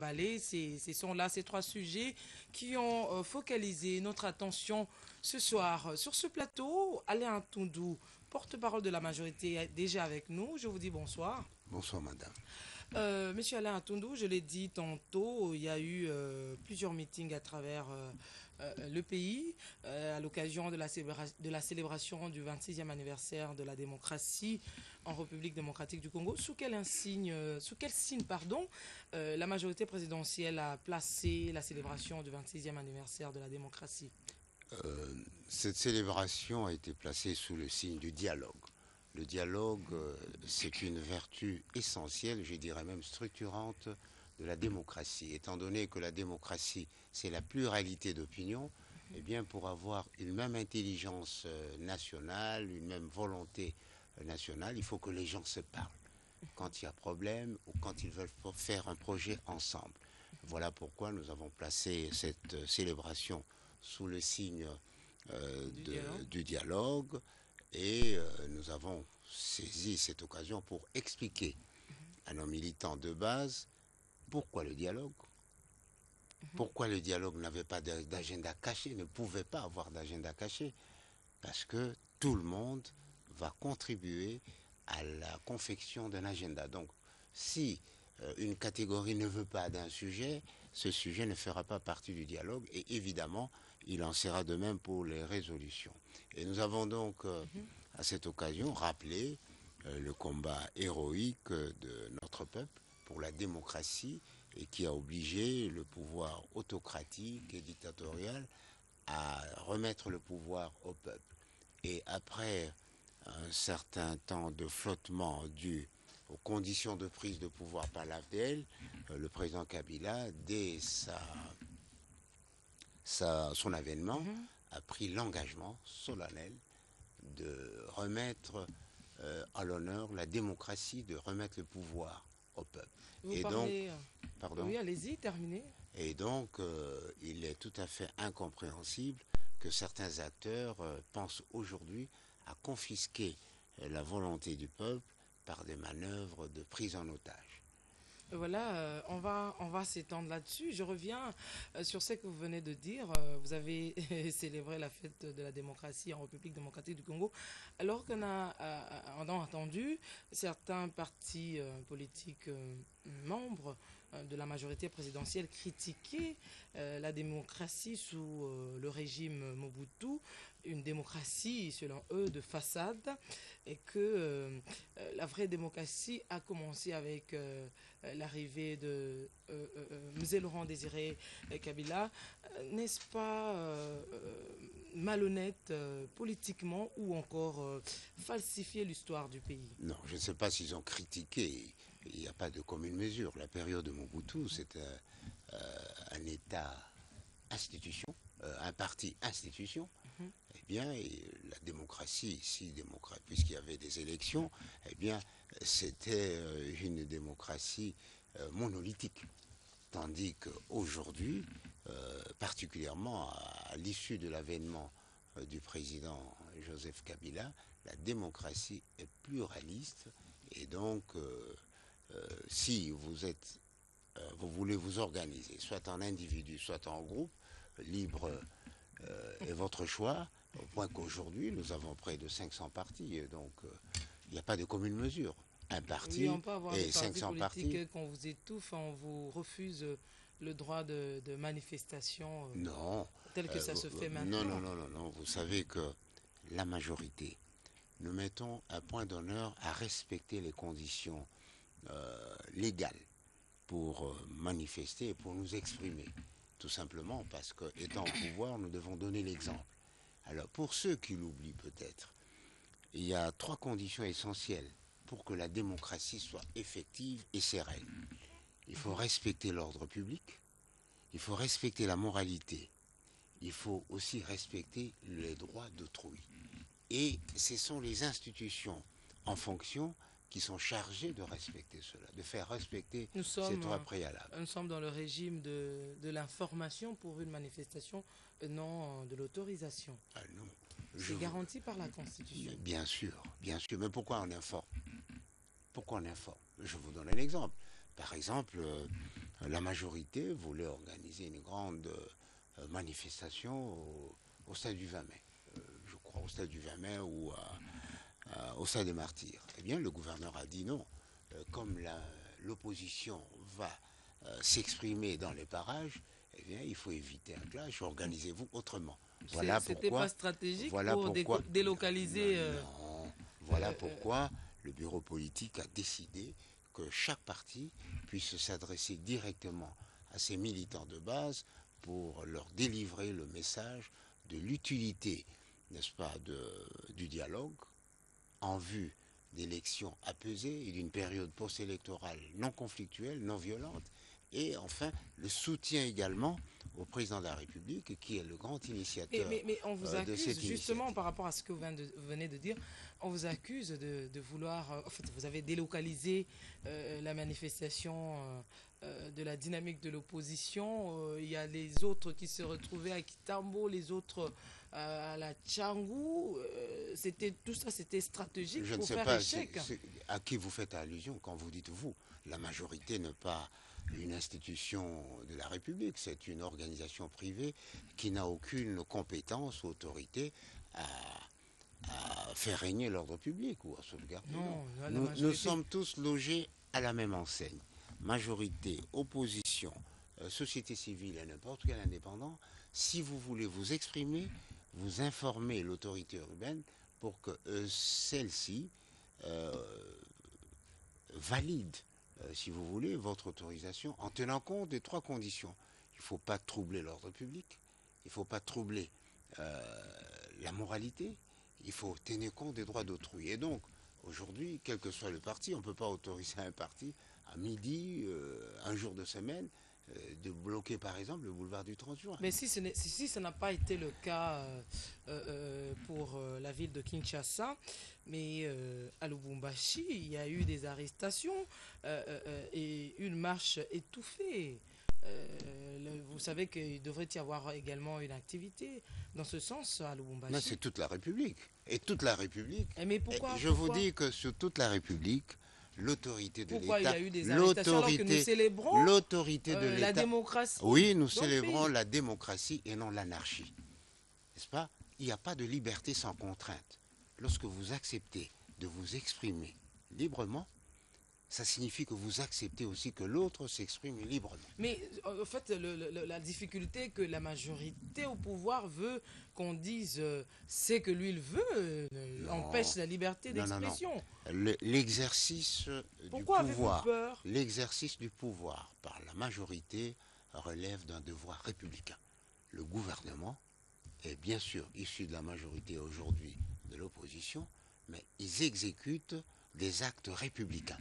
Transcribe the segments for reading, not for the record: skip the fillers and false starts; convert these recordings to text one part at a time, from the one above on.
Ballet, ce sont là ces trois sujets qui ont focalisé notre attention ce soir. Sur ce plateau, Alain Toundou, porte-parole de la majorité, est déjà avec nous. Je vous dis bonsoir. Bonsoir, madame. Monsieur Alain Toundou, je l'ai dit tantôt, il y a eu plusieurs meetings à travers le pays à l'occasion de de la célébration du 26e anniversaire de la démocratie en République démocratique du Congo. Sous quel signe, pardon, la majorité présidentielle a placé la célébration du 26e anniversaire de la démocratie? Cette célébration a été placée sous le signe du dialogue. Le dialogue, c'est une vertu essentielle, je dirais même structurante, de la démocratie. Étant donné que la démocratie, c'est la pluralité d'opinions, eh bien, pour avoir une même intelligence nationale, une même volonté nationale, il faut que les gens se parlent quand il y a problème ou quand ils veulent faire un projet ensemble. Voilà pourquoi nous avons placé cette célébration sous le signe Du dialogue. du dialogue et nous avons saisi cette occasion pour expliquer à nos militants de base pourquoi le dialogue. Pourquoi le dialogue n'avait pas d'agenda caché, ne pouvait pas avoir d'agenda caché? Parce que tout le monde va contribuer à la confection d'un agenda. Donc, si une catégorie ne veut pas d'un sujet, ce sujet ne fera pas partie du dialogue et évidemment, il en sera de même pour les résolutions. Et nous avons donc, à cette occasion, rappelé le combat héroïque de notre peuple pour la démocratie et qui a obligé le pouvoir autocratique et dictatorial à remettre le pouvoir au peuple. Et après un certain temps de flottement dû aux conditions de prise de pouvoir par l'AFDL, le président Kabila, dès son avènement, Mhm. a pris l'engagement solennel de remettre à l'honneur la démocratie, de remettre le pouvoir au peuple. Vous Et donc, parlez... pardon, Oui, allez-y, terminez. et donc il est tout à fait incompréhensible que certains acteurs pensent aujourd'hui à confisquer la volonté du peuple par des manœuvres de prise en otage. Voilà, on va s'étendre là-dessus. Je reviens sur ce que vous venez de dire. Vous avez célébré la fête de la démocratie en République démocratique du Congo, alors on a entendu certains partis politiques membres de la majorité présidentielle critiquer la démocratie sous le régime Mobutu, une démocratie, selon eux, de façade, et que la vraie démocratie a commencé avec l'arrivée de M. Laurent Désiré Kabila. N'est-ce pas malhonnête politiquement ou encore falsifier l'histoire du pays? Non, je ne sais pas s'ils ont critiqué. Il n'y a pas de commune mesure. La période de Mobutu, c'est un État institution, un parti institution. Mhm. Eh bien, et la démocratie ici, puisqu'il y avait des élections, eh bien, c'était une démocratie monolithique. Tandis qu'aujourd'hui, particulièrement à l'issue de l'avènement du président Joseph Kabila, la démocratie est pluraliste et donc si vous voulez vous organiser, soit en individu, soit en groupe, libre est votre choix, au point qu'aujourd'hui nous avons près de 500 partis, donc il n'y a pas de commune mesure. Un Oui, on parti peut avoir des et partis 500 partis. politiques qu'on vous étouffe, on vous refuse le droit de manifestation Non, tel que ça se fait non, non, maintenant. non, non, non. Vous savez que la majorité, nous mettons un point d'honneur à respecter les conditions légales pour manifester et pour nous exprimer. Tout simplement parce que, étant au pouvoir, nous devons donner l'exemple. Alors, pour ceux qui l'oublient peut-être, il y a trois conditions essentielles pour que la démocratie soit effective et sereine. Il faut respecter l'ordre public, il faut respecter la moralité, il faut aussi respecter les droits d'autrui. Et ce sont les institutions en fonction qui sont chargées de respecter cela, de faire respecter Nous ces sommes, droits préalables. nous sommes dans le régime de l'information pour une manifestation, non de l'autorisation. Ah non, C'est garanti par la Constitution. bien sûr, mais pourquoi on informe? Pourquoi on informe? Je vous donne un exemple. Par exemple, la majorité voulait organiser une grande manifestation au stade du 20 mai. Je crois au stade du 20 mai ou au stade des Martyrs. Eh bien, le gouverneur a dit non. Comme l'opposition va s'exprimer dans les parages, eh bien, il faut éviter un clash, organisez-vous autrement. C'était pas stratégique Voilà pour pourquoi, délocaliser. non, voilà pourquoi le bureau politique a décidé que chaque parti puisse s'adresser directement à ses militants de base pour leur délivrer le message de l'utilité, n'est-ce pas, du dialogue en vue d'élections apaisées et d'une période post-électorale non conflictuelle, non violente, et enfin le soutien également au président de la République qui est le grand initiateur Mais on vous de accuse, cette justement, initiative. par rapport à ce que vous venez de dire, on vous accuse de vouloir. En fait, vous avez délocalisé la manifestation de la dynamique de l'opposition. Il y a les autres qui se retrouvaient à Kitambo, les autres à la Tchangou. Tout ça, c'était stratégique Je ne pour sais faire pas échec. à qui vous faites allusion quand vous dites vous. La majorité n'est pas une institution de la République, c'est une organisation privée qui n'a aucune compétence ou autorité à faire régner l'ordre public ou à sauvegarder. Non. Non, la Nous majorité. sommes tous logés à la même enseigne. Majorité, opposition, société civile et n'importe quel indépendant, si vous voulez vous exprimer, vous informez l'autorité urbaine pour que celle-ci valide, si vous voulez, votre autorisation en tenant compte des trois conditions. Il ne faut pas troubler l'ordre public, il ne faut pas troubler la moralité, il faut tenir compte des droits d'autrui. Et donc, aujourd'hui, quel que soit le parti, on ne peut pas autoriser un parti à midi, un jour de semaine, de bloquer par exemple le boulevard du 30 juin. Mais si ce n'a pas été le cas pour la ville de Kinshasa, mais à Lubumbashi, il y a eu des arrestations et une marche étouffée. Vous savez qu'il devrait y avoir également une activité dans ce sens à Mais Lubumbashi. c'est toute la République. Et toute la République, Mais pourquoi, je vous dis que sur toute la République, l'autorité de pourquoi il y l'État, a eu des arrestations alors que nous célébrons l'autorité de la l'État, démocratie oui, nous dans le célébrons pays? la démocratie et non l'anarchie. N'est-ce pas? Il n'y a pas de liberté sans contrainte. Lorsque vous acceptez de vous exprimer librement, ça signifie que vous acceptez aussi que l'autre s'exprime librement. Mais en fait, la difficulté que la majorité au pouvoir veut qu'on dise c'est que lui il veut Non, empêche la liberté non, non, non. d'expression. L'exercice du Pourquoi avez-vous pouvoir, peur? l'exercice du pouvoir par la majorité relève d'un devoir républicain. Le gouvernement est bien sûr issu de la majorité aujourd'hui de l'opposition, mais ils exécutent des actes républicains.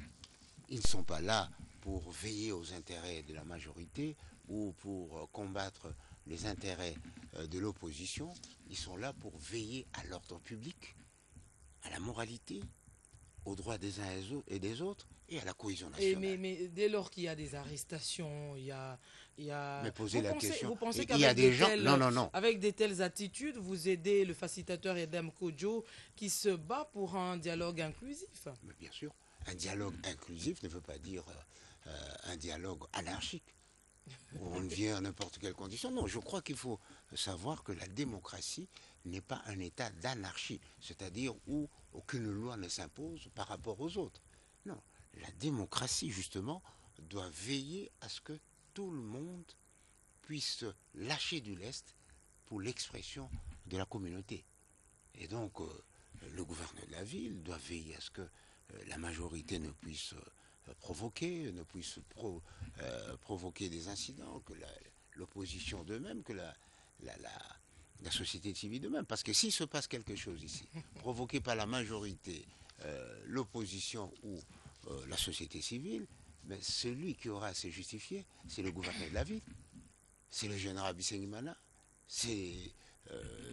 Ils ne sont pas là pour veiller aux intérêts de la majorité ou pour combattre les intérêts de l'opposition. Ils sont là pour veiller à l'ordre public, à la moralité, aux droits des uns et des autres et à la cohésion nationale. Mais dès lors qu'il y a des arrestations, Mais posez la question. Vous pensez Il y a qu'avec des gens. Non, non, non. avec de telles attitudes, vous aidez le facilitateur Edem Kodjo qui se bat pour un dialogue inclusif? Mais bien sûr, un dialogue inclusif ne veut pas dire un dialogue anarchique, où on vient à n'importe quelle condition. Non, je crois qu'il faut savoir que la démocratie n'est pas un état d'anarchie, c'est-à-dire où aucune loi ne s'impose par rapport aux autres. Non, la démocratie, justement, doit veiller à ce que tout le monde puisse lâcher du lest pour l'expression de la communauté. Et donc, le gouverneur de la ville doit veiller à ce que la majorité ne puisse provoquer, ne puisse provoquer des incidents, que l'opposition d'eux-mêmes, que la société civile d'eux-mêmes. Parce que s'il se passe quelque chose ici, provoqué par la majorité, l'opposition ou la société civile, mais celui qui aura à se justifier, c'est le gouverneur de la ville, c'est le général Bisengimana, c'est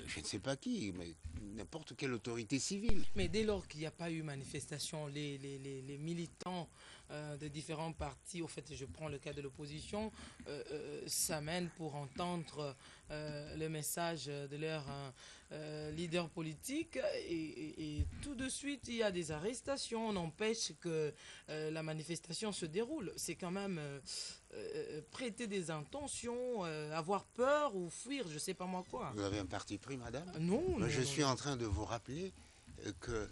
je ne sais pas qui, mais n'importe quelle autorité civile. Mais dès lors qu'il n'y a pas eu manifestation, les militants de différents partis, au fait, je prends le cas de l'opposition, s'amènent pour entendre le message de leur leader politique et tout de suite, il y a des arrestations, on empêche que la manifestation se déroule. C'est quand même prêter des intentions, avoir peur ou fuir, je sais pas moi quoi. Vous avez un parti pris, madame? Non, Moi, non, je non, suis non. en train de vous rappeler que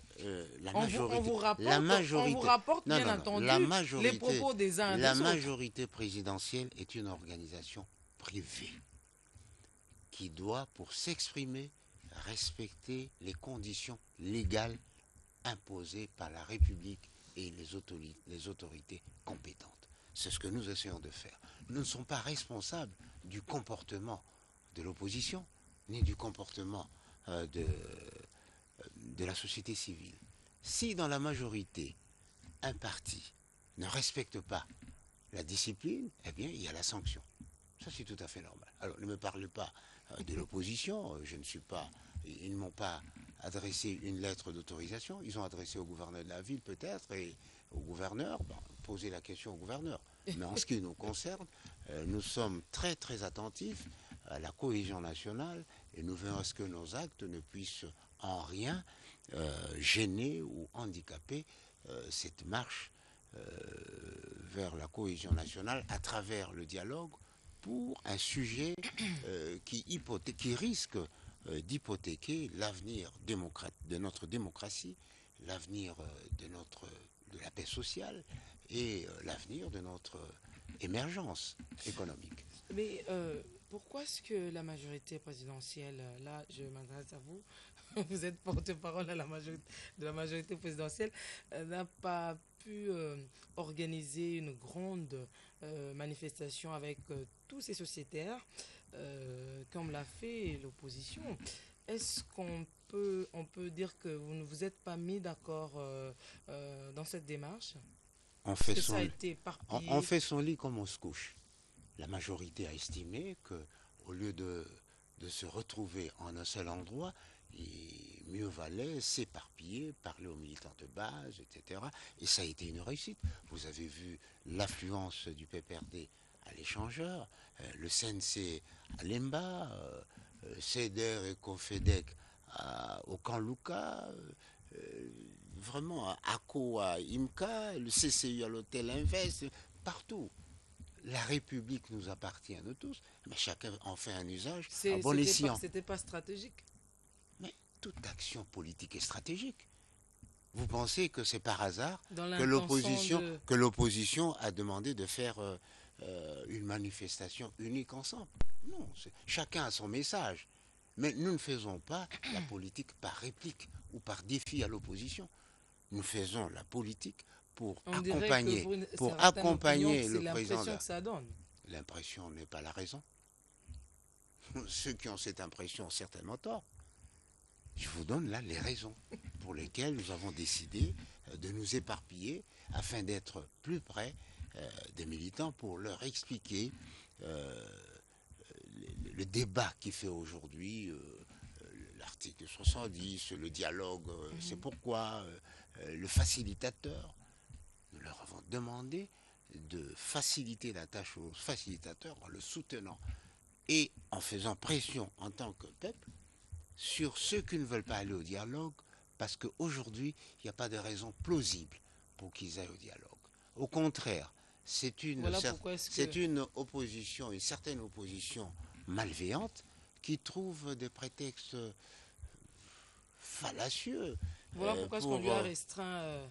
On vous la majorité, rapporte non, bien non, non, entendu les propos des uns et la des autres. majorité présidentielle est une organisation privée qui doit, pour s'exprimer, respecter les conditions légales imposées par la République et les autorités compétentes. C'est ce que nous essayons de faire. Nous ne sommes pas responsables du comportement de l'opposition, ni du comportement de la société civile. Si dans la majorité, un parti ne respecte pas la discipline, eh bien, il y a la sanction. Ça, c'est tout à fait normal. Alors, ne me parlez pas de l'opposition. Je ne suis pas... Ils ne m'ont pas adressé une lettre d'autorisation. Ils ont adressé au gouverneur de la ville, peut-être, et au gouverneur. Bon, posez la question au gouverneur. Mais en ce qui nous concerne, nous sommes très, très attentifs à la cohésion nationale et nous verrons à ce que nos actes ne puissent en rien gêner ou handicaper cette marche vers la cohésion nationale à travers le dialogue pour un sujet qui risque d'hypothéquer l'avenir de notre démocratie, l'avenir de la paix sociale et l'avenir de notre émergence économique. Mais pourquoi est-ce que la majorité présidentielle, là je m'adresse à vous, vous êtes porte-parole de la majorité présidentielle, n'a pas pu organiser une grande manifestation avec tous ces sociétaires, comme l'a fait l'opposition? Est-ce on peut dire que vous ne vous êtes pas mis d'accord dans cette démarche? On Est-ce fait que ça a son, été on éparpillé? fait son lit comme on se couche. La majorité a estimé que, au lieu de se retrouver en un seul endroit, mieux valait s'éparpiller, parler aux militants de base, etc. Et ça a été une réussite. Vous avez vu l'affluence du PPRD à l'échangeur, le CNC à Lemba, CEDER et COFEDEC au camp Luca, vraiment à ACO à IMCA, le CCU à l'hôtel Invest, partout. La République nous appartient à nous tous, mais chacun en fait un usage à bon escient. C'était pas stratégique. Mais toute action politique est stratégique. Vous pensez que c'est par hasard Dans l'intention de... que l'opposition a demandé de faire une manifestation unique ensemble? Non, chacun a son message. Mais nous ne faisons pas la politique par réplique ou par défi à l'opposition. Nous faisons la politique pour On dirait que pour certaines opinions, accompagner c'est le président. l'impression que ça donne. L'impression n'est pas la raison. Ceux qui ont cette impression ont certainement tort. Je vous donne là les raisons pour lesquelles nous avons décidé de nous éparpiller afin d'être plus près des militants pour leur expliquer le débat qui fait aujourd'hui l'article 70, le dialogue, c'est pourquoi le facilitateur. Nous leur avons demandé de faciliter la tâche aux facilitateurs en le soutenant et en faisant pression en tant que peuple sur ceux qui ne veulent pas aller au dialogue, parce qu'aujourd'hui, il n'y a pas de raison plausible pour qu'ils aillent au dialogue. Au contraire, c'est une opposition, une certaine opposition malveillante qui trouve des prétextes fallacieux. Voilà pourquoi est-ce qu'on lui a restreint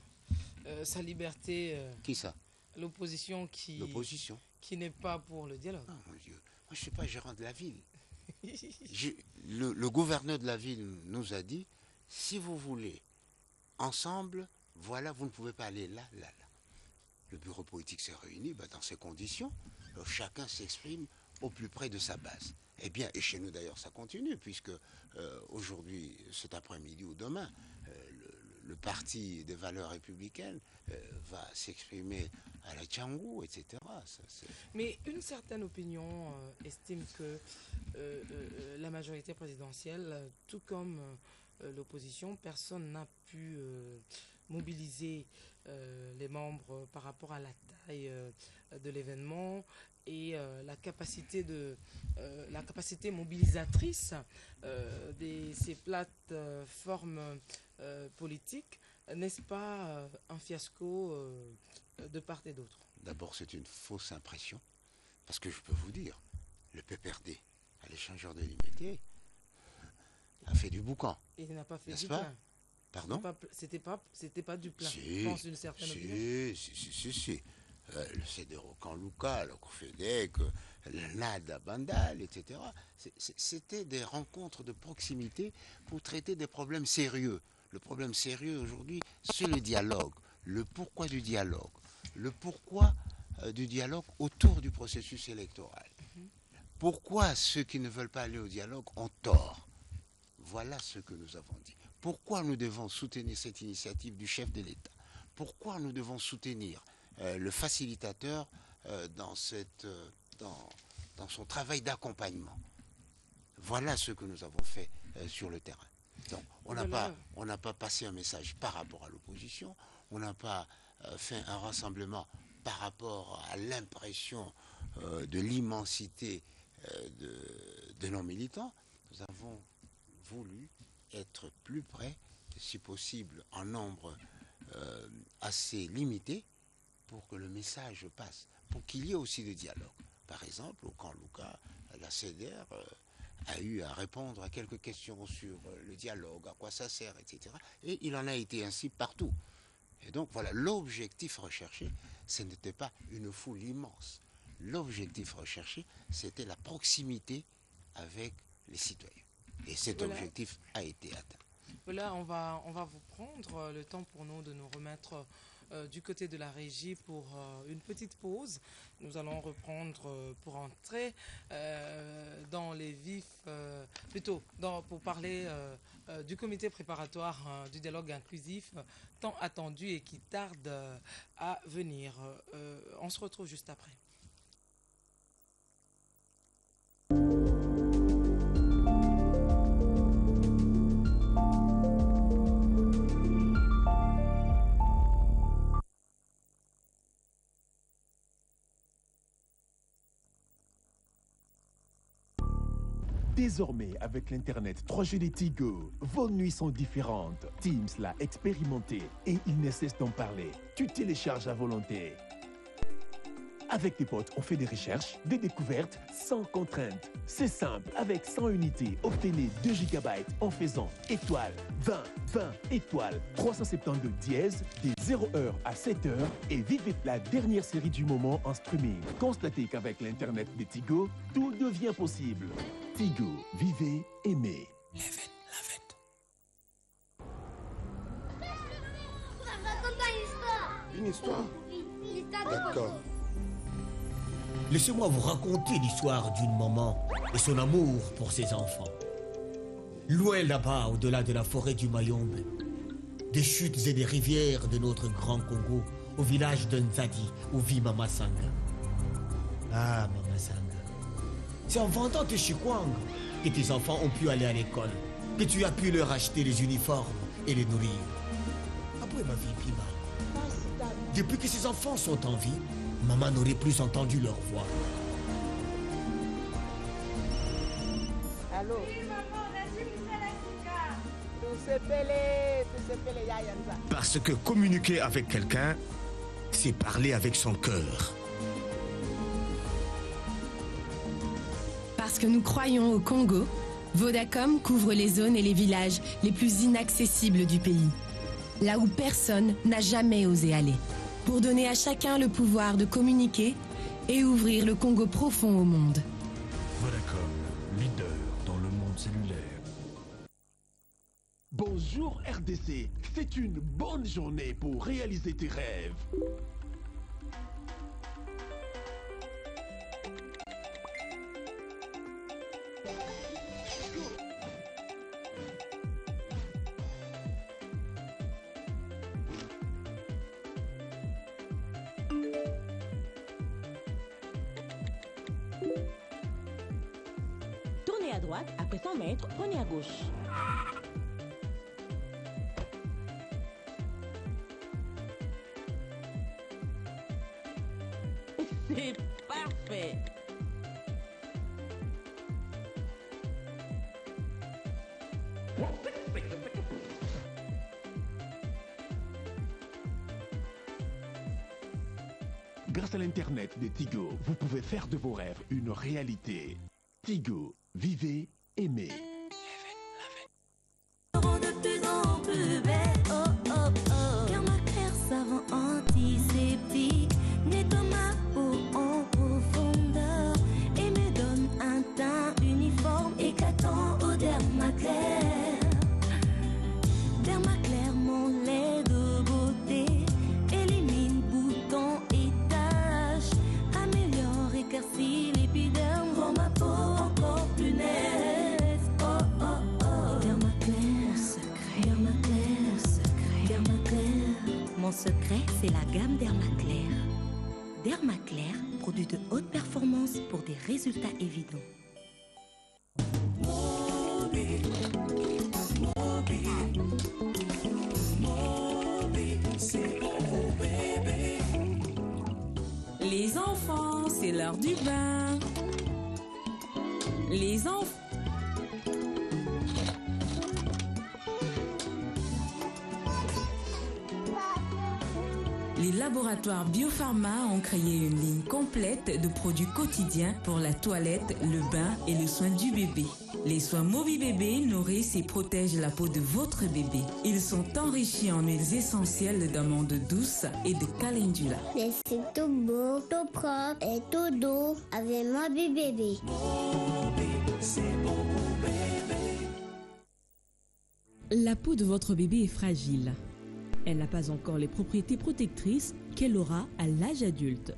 sa liberté. Qui ça? L'opposition qui n'est pas pour le dialogue. Oh mon Dieu, moi je ne suis pas gérant de la ville. Le gouverneur de la ville nous a dit, si vous voulez, ensemble, voilà, vous ne pouvez pas aller là, là, là. Le bureau politique s'est réuni, dans ces conditions, chacun s'exprime au plus près de sa base. Eh bien, et chez nous d'ailleurs ça continue, puisque aujourd'hui, cet après-midi ou demain, le parti des valeurs républicaines va s'exprimer à la Tchangou, etc. Mais une certaine opinion estime que la majorité présidentielle, tout comme l'opposition, personne n'a pu mobiliser les membres par rapport à la taille de l'événement et la capacité mobilisatrice de ces plateformes politiques, n'est-ce pas un fiasco de part et d'autre? D'abord, c'est une fausse impression, parce que je peux vous dire, le PPRD, à l'échangeur de Limité, a fait du boucan. Et il n'a pas fait N'est-ce du pas? plein. Pardon? C'était pas du plein. Si, Je pense une certaine opinion. si. Le CEDERO Luca, le COFEDEC, le NADA Bandal, etc. C'était des rencontres de proximité pour traiter des problèmes sérieux. Le problème sérieux aujourd'hui, c'est le dialogue. Le pourquoi du dialogue. Le pourquoi du dialogue autour du processus électoral. Pourquoi ceux qui ne veulent pas aller au dialogue ont tort? Voilà ce que nous avons dit. Pourquoi nous devons soutenir cette initiative du chef de l'État? Pourquoi nous devons soutenir le facilitateur dans son travail d'accompagnement? Voilà ce que nous avons fait sur le terrain. Donc, on n'a pas passé un message par rapport à l'opposition, on n'a pas fait un rassemblement par rapport à l'impression de l'immensité de nos militants. Nous avons voulu être plus près, si possible en nombre assez limité, pour que le message passe, pour qu'il y ait aussi des dialogues. Par exemple, au camp Luca, la CEDER a eu à répondre à quelques questions sur le dialogue, à quoi ça sert, etc. Et il en a été ainsi partout. Et donc voilà, l'objectif recherché, ce n'était pas une foule immense. L'objectif recherché, c'était la proximité avec les citoyens. Et cet objectif a été atteint. Voilà, on va vous prendre le temps pour nous de nous remettre du côté de la régie pour une petite pause. Nous allons reprendre pour entrer dans les vifs, pour parler du comité préparatoire du dialogue inclusif tant attendu et qui tarde à venir. On se retrouve juste après. Désormais, avec l'Internet 3G de Tigo, vos nuits sont différentes. Teams l'a expérimenté et il ne cesse d'en parler. Tu télécharges à volonté. Avec tes potes, on fait des recherches, des découvertes, sans contrainte. C'est simple, avec 100 unités, obtenez 2 GB en faisant étoile, 20, étoile, 372 dièse, des 0h à 7h et vivez la dernière série du moment en streaming. Constatez qu'avec l'Internet de Tigo, tout devient possible. Tigo, vivez, aimez. Une histoire? D'accord. Laissez-moi vous raconter l'histoire d'une maman et son amour pour ses enfants. Loin là-bas, au-delà de la forêt du Mayombe, des chutes et des rivières de notre grand Congo, au village de Nzadi, où vit Mama Sanga. Ah, Mama Sanga. C'est en vendant tes chikwang que tes enfants ont pu aller à l'école, que tu as pu leur acheter les uniformes et les nourrir. Après ma vie, Pima, depuis que ces enfants sont en vie, maman n'aurait plus entendu leur voix. Allô? Parce que communiquer avec quelqu'un, c'est parler avec son cœur. Parce que nous croyons au Congo, Vodacom couvre les zones et les villages les plus inaccessibles du pays. Là où personne n'a jamais osé aller. Pour donner à chacun le pouvoir de communiquer et ouvrir le Congo profond au monde. Vodacom, leader dans le monde cellulaire. Bonjour RDC, c'est une bonne journée pour réaliser tes rêves. Tournez à droite, après 100 mètres, prenez à gauche. Grâce à l'Internet de Tigo, vous pouvez faire de vos rêves une réalité. Tigo, vivez, aimez. De plus en plus belle, oh oh oh. Dermaclair savon antiseptique nettoie ma peau en profondeur et me donne un teint uniforme éclatant au Dermaclair. Dermaclair, mon lait de beauté, élimine boutons et taches, améliore, éclaircit l'épiderme, rend ma peau encore plus nette. Oh oh oh. Dermaclair, mon secret, c'est la gamme Dermaclair. Dermaclair, produit de haute performance pour des résultats évidents. Les enfants, c'est l'heure du bain. Les enfants. Les laboratoires Biopharma ont créé une ligne complète de produits quotidiens pour la toilette, le bain et le soin du bébé. Les soins Mobi Bébé nourrissent et protègent la peau de votre bébé. Ils sont enrichis en huiles essentielles d'amandes douces et de calendula. C'est tout beau, tout propre et tout doux avec Mobi Bébé. La peau de votre bébé est fragile. Elle n'a pas encore les propriétés protectrices qu'elle aura à l'âge adulte.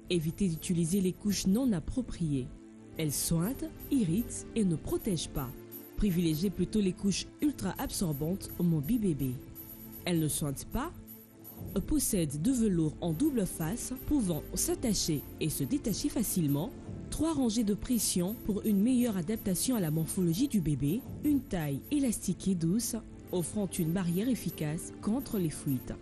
Évitez d'utiliser les couches non appropriées. Elles sointent, irritent et ne protègent pas. Privilégiez plutôt les couches ultra absorbantes au Mobi Bébé. Elles ne sointent pas, possèdent deux velours en double face pouvant s'attacher et se détacher facilement, 3 rangées de pression pour une meilleure adaptation à la morphologie du bébé, une taille élastique et douce, offrant une barrière efficace contre les fuites.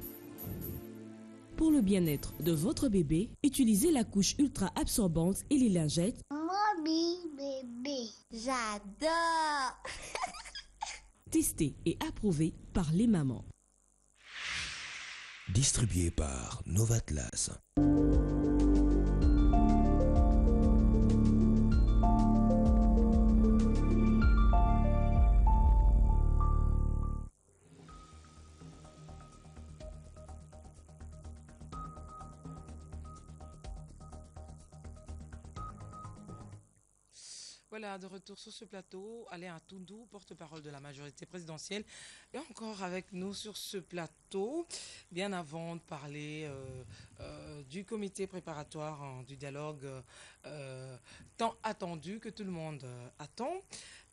Pour le bien-être de votre bébé, utilisez la couche ultra absorbante et les lingettes Mobi Bébé, j'adore. testées et approuvées par les mamans. Distribué par Novatlas. Voilà, de retour sur ce plateau, Alain Atoundou, porte-parole de la majorité présidentielle, est encore avec nous sur ce plateau. Bien avant de parler du comité préparatoire du dialogue tant attendu que tout le monde attend,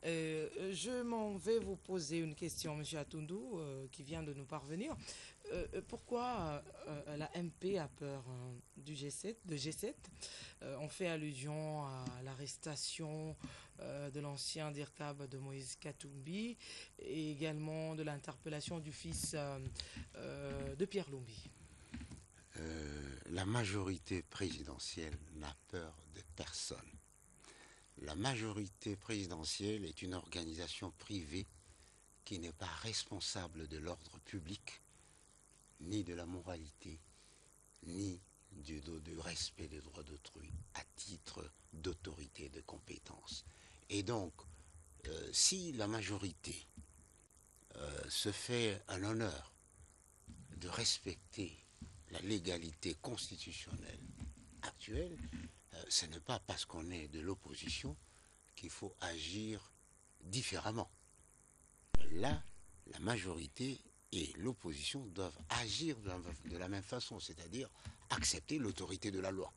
je m'en vais vous poser une question, Monsieur Atoundou, qui vient de nous parvenir. Pourquoi la MP a peur du G7, de G7 On fait allusion à l'arrestation de l'ancien DIRCAB de Moïse Katumbi et également de l'interpellation du fils de Pierre Lumbi. La majorité présidentielle n'a peur de personne. La majorité présidentielle est une organisation privée qui n'est pas responsable de l'ordre public, ni de la moralité, ni du respect des droits d'autrui à titre d'autorité de compétence. Et donc, si la majorité se fait un honneur de respecter la légalité constitutionnelle actuelle, ce n'est pas parce qu'on est de l'opposition qu'il faut agir différemment. Là, la majorité et l'opposition doivent agir de la même façon, c'est-à-dire accepter l'autorité de la loi.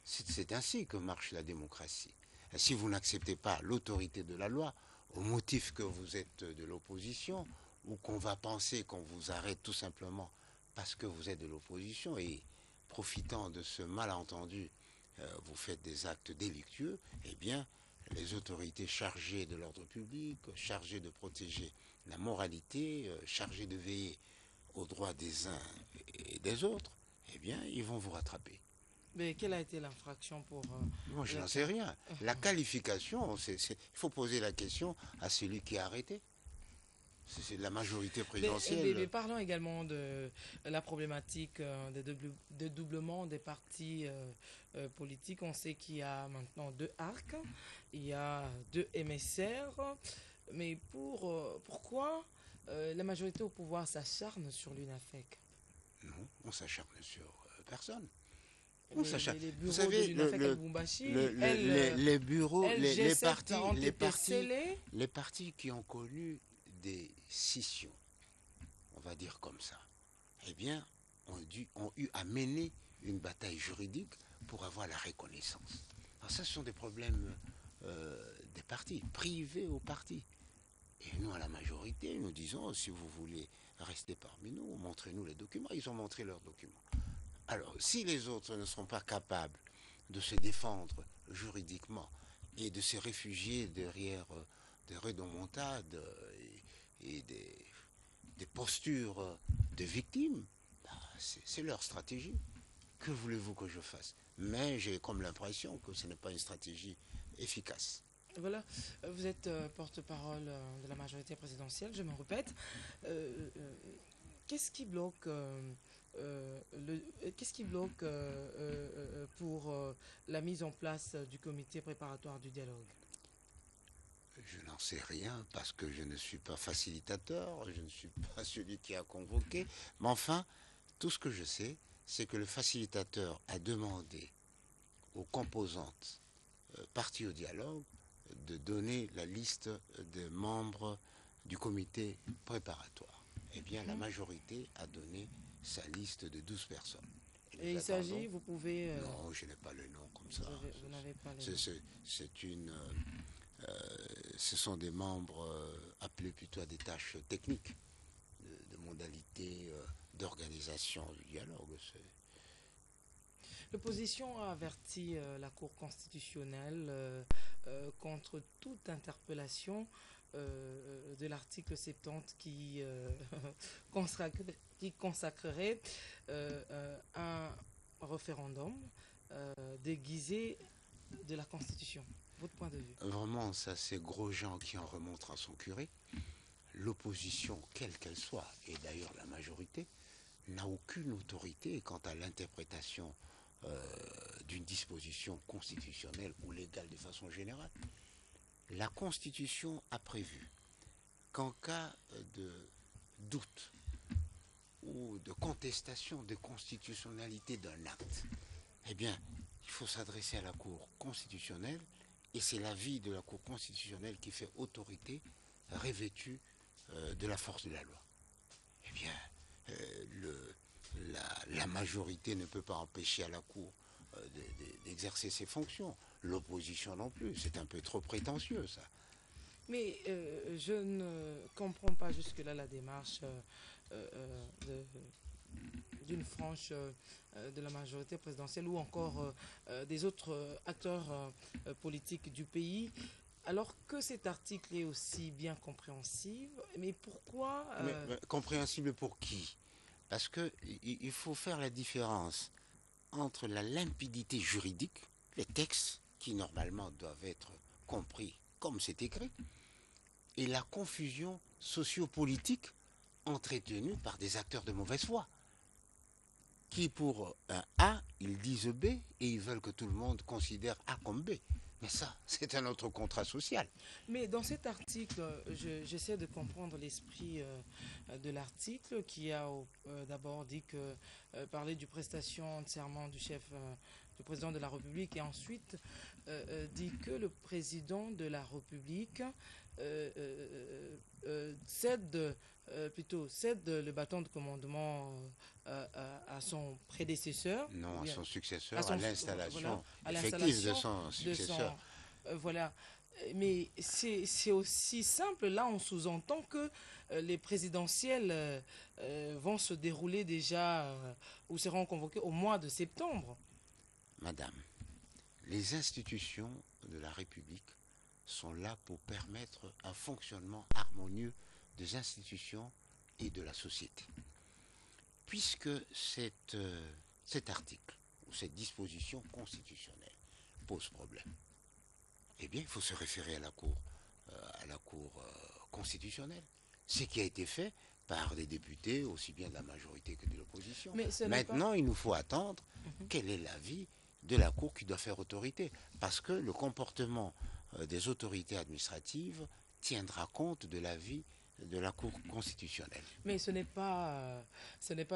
C'est ainsi que marche la démocratie. Si vous n'acceptez pas l'autorité de la loi, au motif que vous êtes de l'opposition, ou qu'on va penser qu'on vous arrête tout simplement parce que vous êtes de l'opposition, et profitant de ce malentendu, vous faites des actes délictueux, eh bien, les autorités chargées de l'ordre public, chargées de protéger la moralité, chargés de veiller aux droits des uns et des autres, eh bien, ils vont vous rattraper. Mais quelle a été l'infraction pour... Moi, je n'en sais rien. La qualification, il faut poser la question à celui qui est arrêté. C'est de la majorité Mais présidentielle. parlons également de la problématique de doublement des partis politiques. On sait qu'il y a maintenant deux arcs, il y a deux MSR. Mais pourquoi la majorité au pouvoir s'acharne sur l'UNAFEC? Non, on s'acharne sur personne. Les bureaux de l'UNAFEC à Lubumbashi, les bureaux, les partis, ont été scellés. les partis qui ont connu des scissions, on va dire comme ça, eh bien, ont eu à mener une bataille juridique pour avoir la reconnaissance. Alors ça, ce sont des problèmes des partis, privés aux partis. Et nous, à la majorité, nous disons, si vous voulez rester parmi nous, montrez-nous les documents. Ils ont montré leurs documents. Alors, si les autres ne sont pas capables de se défendre juridiquement et de se réfugier derrière des rodomontades et des postures de victimes, bah, c'est leur stratégie. Que voulez-vous que je fasse? Mais j'ai comme l'impression que ce n'est pas une stratégie efficace. Voilà, vous êtes porte-parole de la majorité présidentielle, je me répète. Qu'est-ce qui bloque pour la mise en place du comité préparatoire du dialogue? Je n'en sais rien parce que je ne suis pas facilitateur, je ne suis pas celui qui a convoqué. Mais enfin, tout ce que je sais, c'est que le facilitateur a demandé aux composantes parties au dialogue de donner la liste des membres du comité préparatoire. Eh bien, la majorité a donné sa liste de 12 personnes. Et il s'agit, vous pouvez... Non, je n'ai pas le nom comme ça. Vous n'avez pas le nom. C'est une... ce sont des membres appelés plutôt à des tâches techniques, de modalités d'organisation du dialogue. L'opposition a averti la Cour constitutionnelle contre toute interpellation de l'article 70 qui consacrerait un référendum déguisé de la Constitution. Votre point de vue? Vraiment, ça, c'est Grosjean qui en remontre à son curé. L'opposition, quelle qu'elle soit, et d'ailleurs la majorité, n'a aucune autorité quant à l'interprétation d'une disposition constitutionnelle ou légale de façon générale. La Constitution a prévu qu'en cas de doute ou de contestation de constitutionnalité d'un acte, eh bien, il faut s'adresser à la Cour constitutionnelle et c'est l'avis de la Cour constitutionnelle qui fait autorité revêtue de la force de la loi. Eh bien, la majorité ne peut pas empêcher à la Cour d'exercer ses fonctions. L'opposition non plus. C'est un peu trop prétentieux, ça. Mais je ne comprends pas jusque-là la démarche d'une frange de la majorité présidentielle ou encore des autres acteurs politiques du pays. Alors que cet article est aussi bien compréhensible, mais pourquoi... Mais compréhensible pour qui? Parce qu'il faut faire la différence entre la limpidité juridique, les textes qui normalement doivent être compris comme c'est écrit, et la confusion sociopolitique entretenue par des acteurs de mauvaise foi, qui pour un A, ils disent B, et ils veulent que tout le monde considère A comme B. Mais ça, c'est un autre contrat social. Mais dans cet article, j'essaie de comprendre l'esprit de l'article qui a d'abord dit que parler du prestation de serment du chef du président de la République et ensuite dit que le président de la République cède le bâton de commandement à son prédécesseur. Non, à son successeur, à l'installation voilà, effective de son successeur. Voilà. Mais c'est aussi simple. Là, on sous-entend que les présidentielles vont se dérouler déjà ou seront convoquées au mois de septembre. Madame, les institutions de la République sont là pour permettre un fonctionnement harmonieux des institutions et de la société. Puisque cet article ou cette disposition constitutionnelle pose problème, eh bien, il faut se référer à la Cour constitutionnelle. ce qui a été fait par des députés, aussi bien de la majorité que de l'opposition. Mais ce n'est Maintenant, il nous faut attendre quel est l'avis de la Cour qui doit faire autorité. Parce que le comportement des autorités administratives tiendra compte de l'avis de la Cour constitutionnelle. Mais ce n'est pas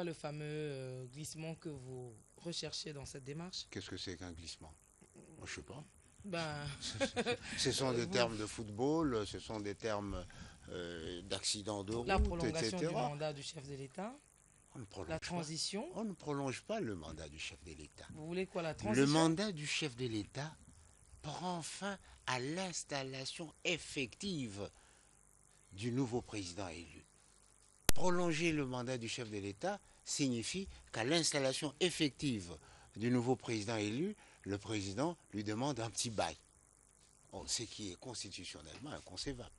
le fameux glissement que vous recherchez dans cette démarche. Qu'est-ce que c'est qu'un glissement? Moi, je ne sais pas. Ben, Ce sont des termes de football, ce sont des termes d'accident de route, la prolongation etc. du mandat du chef de l'État, la transition. On ne prolonge pas le mandat du chef de l'État. Vous voulez quoi, la transition? Le mandat du chef de l'État prend fin à l'installation effective du nouveau président élu. Prolonger le mandat du chef de l'État signifie qu'à l'installation effective du nouveau président élu, le président lui demande un petit bail. Ce qui est constitutionnellement inconcevable.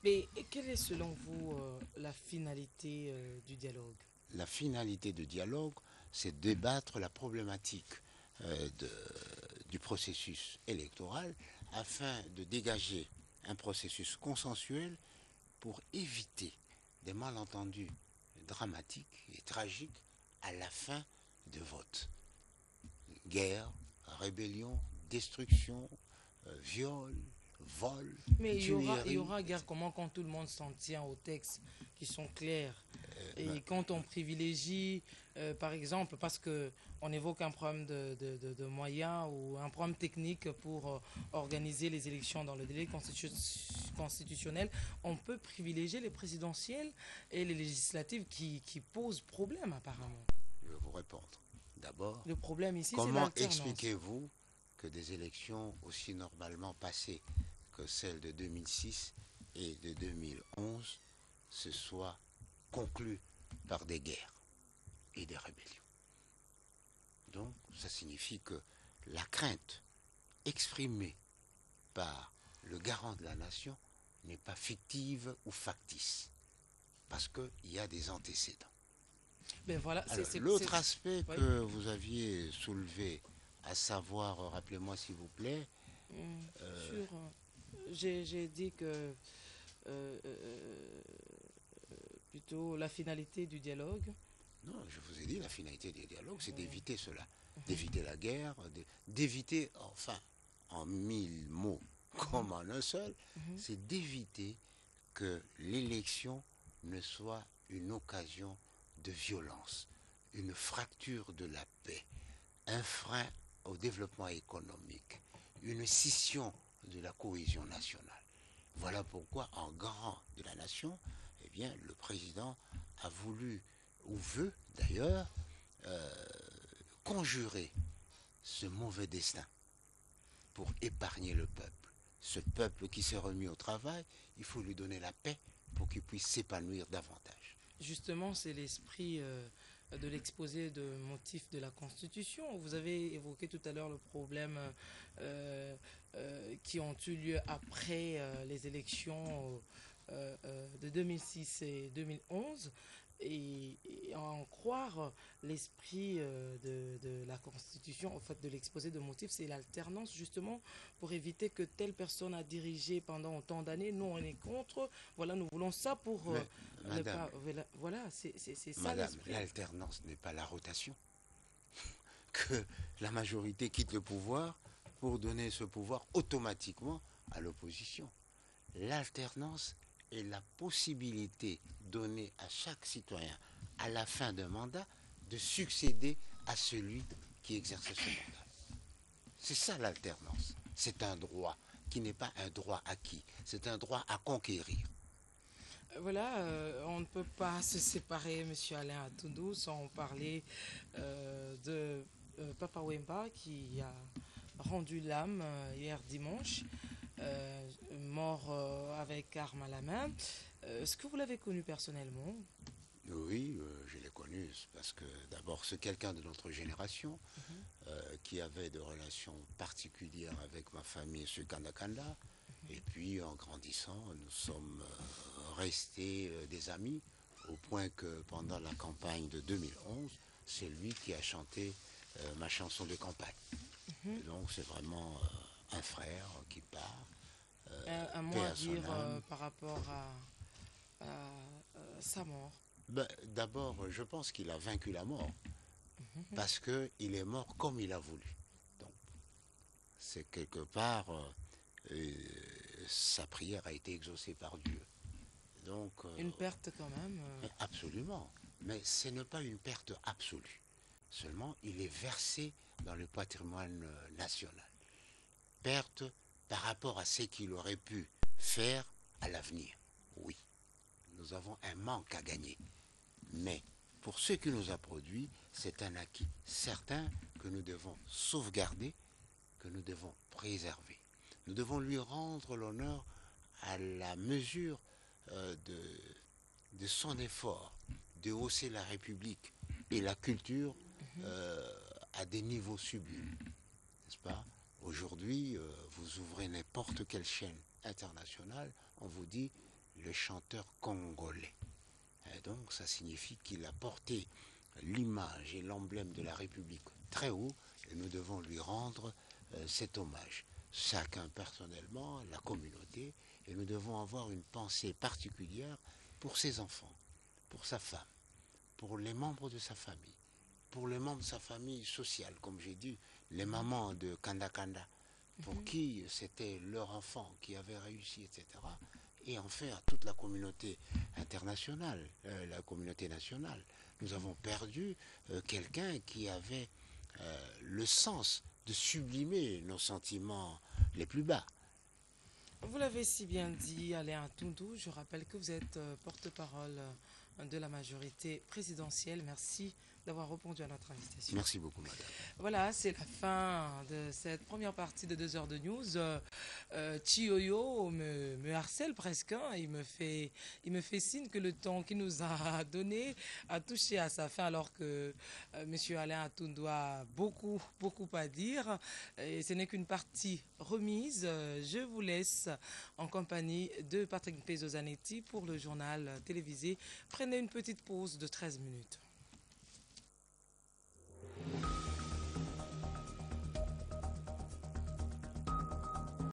Mais quelle est selon vous la finalité du dialogue? La finalité du dialogue, c'est de débattre la problématique du processus électoral afin de dégager un processus consensuel pour éviter des malentendus dramatiques et tragiques à la fin de vote. Guerre, rébellion, destruction, viol, vol, mais tuerie. il y aura guerre comment quand tout le monde s'en tient aux textes qui sont clairs et quand on privilégie, par exemple, parce qu'on évoque un problème de moyens ou un problème technique pour organiser les élections dans le délai constitutionnel, on peut privilégier les présidentielles et les législatives qui posent problème apparemment. Je vais vous répondre. D'abord, le problème ici, comment expliquez-vous que des élections aussi normalement passées que celles de 2006 et de 2011 se soient conclues par des guerres et des rébellions? Donc, ça signifie que la crainte exprimée par le garant de la nation n'est pas fictive ou factice, parce qu'il y a des antécédents. Ben voilà, l'autre aspect que vous aviez soulevé, à savoir, rappelez-moi s'il vous plaît. J'ai dit que plutôt la finalité du dialogue. Non, je vous ai dit la finalité du dialogue, c'est d'éviter cela, d'éviter la guerre, d'éviter, enfin, en 1000 mots comme en un seul, c'est d'éviter que l'élection ne soit une occasion de violence, une fracture de la paix, un frein au développement économique, une scission de la cohésion nationale. Voilà pourquoi, en garant de la nation, eh bien, le président a voulu, ou veut d'ailleurs, conjurer ce mauvais destin pour épargner le peuple. Ce peuple qui s'est remis au travail, il faut lui donner la paix pour qu'il puisse s'épanouir davantage. Justement, c'est l'esprit de l'exposé de motifs de la Constitution. Vous avez évoqué tout à l'heure le problème qui ont eu lieu après les élections de 2006 et 2011. Et en croire l'esprit de la Constitution, en fait, de l'exposé de motifs, c'est l'alternance, justement, pour éviter que telle personne a dirigé pendant autant d'années. Nous, on est contre. Voilà, nous voulons ça pour madame, voilà, c'est ça. Madame, l'alternance n'est pas la rotation. Que la majorité quitte le pouvoir pour donner ce pouvoir automatiquement à l'opposition. L'alternance est la possibilité donnée à chaque citoyen à la fin d'un mandat de succéder à celui qui exerce ce mandat. C'est ça l'alternance. C'est un droit qui n'est pas un droit acquis, c'est un droit à conquérir. Voilà, on ne peut pas se séparer, M. Alain Atoundou, sans parler de Papa Wemba qui a rendu l'âme hier dimanche. Mort avec arme à la main. Est-ce que vous l'avez connu personnellement? Oui, je l'ai connu parce que d'abord c'est quelqu'un de notre génération qui avait des relations particulières avec ma famille sur Kandakanda. Et puis en grandissant, nous sommes restés des amis au point que pendant la campagne de 2011, c'est lui qui a chanté ma chanson de campagne. Et donc c'est vraiment un frère qui part. Un mot à dire par rapport sa mort? Ben, d'abord, je pense qu'il a vaincu la mort parce qu'il est mort comme il a voulu. Donc, c'est quelque part, sa prière a été exaucée par Dieu. Donc, Une perte quand même. absolument. Mais ce n'est pas une perte absolue. Seulement, il est versé dans le patrimoine national. Perte par rapport à ce qu'il aurait pu faire à l'avenir. Oui, nous avons un manque à gagner. Mais pour ce qu'il nous a produit, c'est un acquis certain que nous devons sauvegarder, que nous devons préserver. Nous devons lui rendre l'honneur à la mesure de son effort de hausser la République et la culture à des niveaux sublimes. N'est-ce pas? Aujourd'hui, vous ouvrez n'importe quelle chaîne internationale, on vous dit le chanteur congolais. Et donc, ça signifie qu'il a porté l'image et l'emblème de la République très haut, et nous devons lui rendre cet hommage. Chacun personnellement, la communauté, et nous devons avoir une pensée particulière pour ses enfants, pour sa femme, pour les membres de sa famille, pour les membres de sa famille sociale, comme j'ai dit, les mamans de Kanda Kanda, pour qui c'était leur enfant qui avait réussi, etc. Et enfin à toute la communauté internationale, la communauté nationale. Nous avons perdu quelqu'un qui avait le sens de sublimer nos sentiments les plus bas. Vous l'avez si bien dit, Alain Toundou. Je rappelle que vous êtes porte-parole de la majorité présidentielle. Merci d'avoir répondu à notre invitation. Merci beaucoup, madame. Voilà, c'est la fin de cette première partie de 2 heures de news. Chioyo me harcèle presque. Hein. Il me fait signe que le temps qu'il nous a donné a touché à sa fin, alors que Monsieur Alain Atoundou a beaucoup à dire. Et ce n'est qu'une partie remise. Je vous laisse en compagnie de Patrick Pezo Zanetti pour le journal télévisé. Prenez une petite pause de 13 minutes.